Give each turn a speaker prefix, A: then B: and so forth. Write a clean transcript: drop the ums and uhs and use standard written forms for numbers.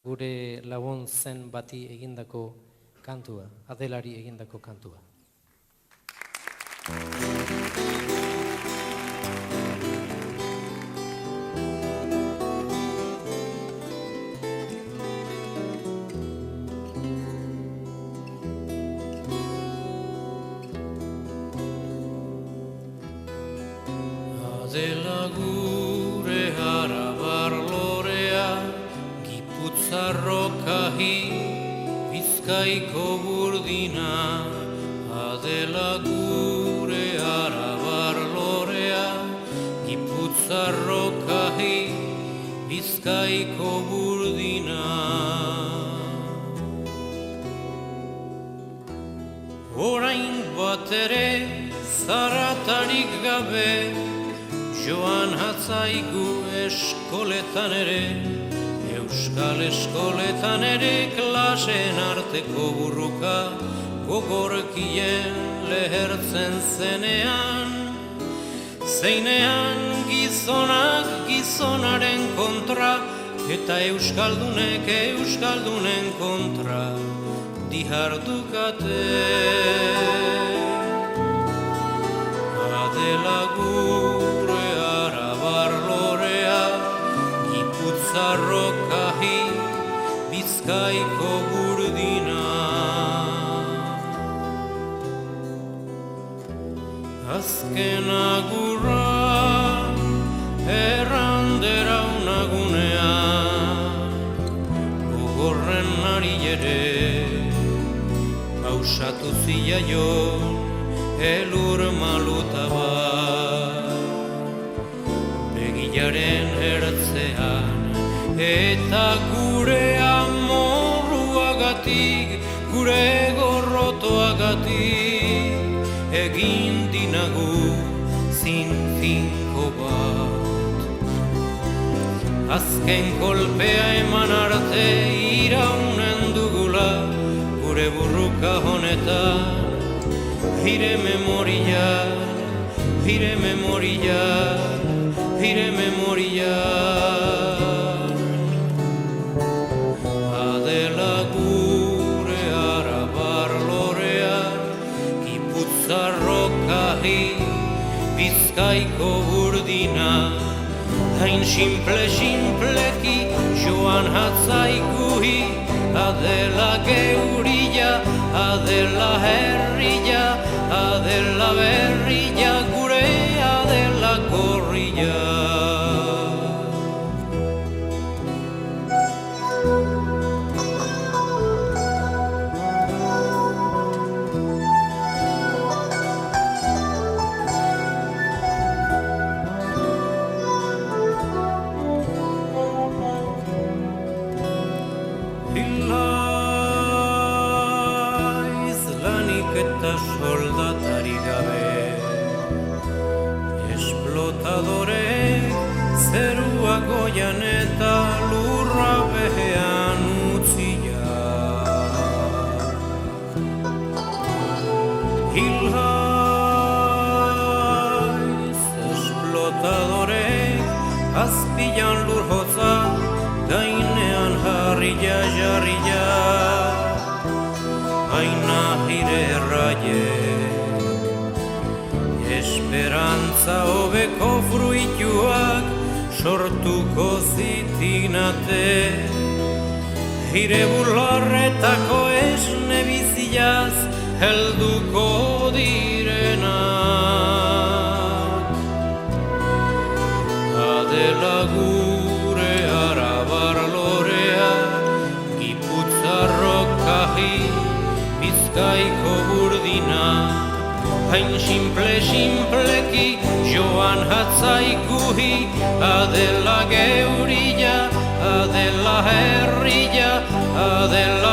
A: gure lagun zen bati egindako kantua, Adelari egindako kantua.
B: Adela gure arabar lorea, Gipuzarrokahi, Bizkaiko burdina. Adela gure arabar lorea, Gipuzarrokahi, Bizkaiko burdina. Orain bat ere zaratarik gabe, joan hatzaigu eskoletan ere, euskal eskoletan ere klasen arteko burruka, gogorkien lehertzen zenean, zeinean gizonak gizonaren kontra, eta euskaldunek euskaldunen kontra, dihardukate. Adela gure arabar lorea, Gipuzarrokahi, Bizkaiko burdina. Azken agurra errandera unagunean, gogorren ari ere, pausatu ziaion elur maluta bat. Begilaren ertzean eta gure amorruagatik, gure gorrotoagatik, egin dinagu zinfinko bat. Azken kolpea eman arte iraunen dugula, gure burruka honetan, Hire memorian, hire memorian, hire memorian. Adela gure arabar lorea, Gipuzarrokahi, Bizkaiko burdina. Hain simpleki joan hatzaikuhi, Adela geurilla, Adela herrilla, Adela berrilla, gure Adela korrilla. Eta soldatari gabe, esplotadorek zerua goian eta lurra behean utzia. Hilhaiz esplotadorek azpilan lur hotza, gainean jarrilla jarrilla. Aina hire erraiek, esperantza hobeko fruituak sortuko zitinate. Hire bularretako esne biziaz helduko direnak. Adela gure arabar lorea, Gipuzarrokahi, Bizkaiko burdina. Hain simpleki joan hatzaikuhi, Adela geurilla, Adela herrilla, Adela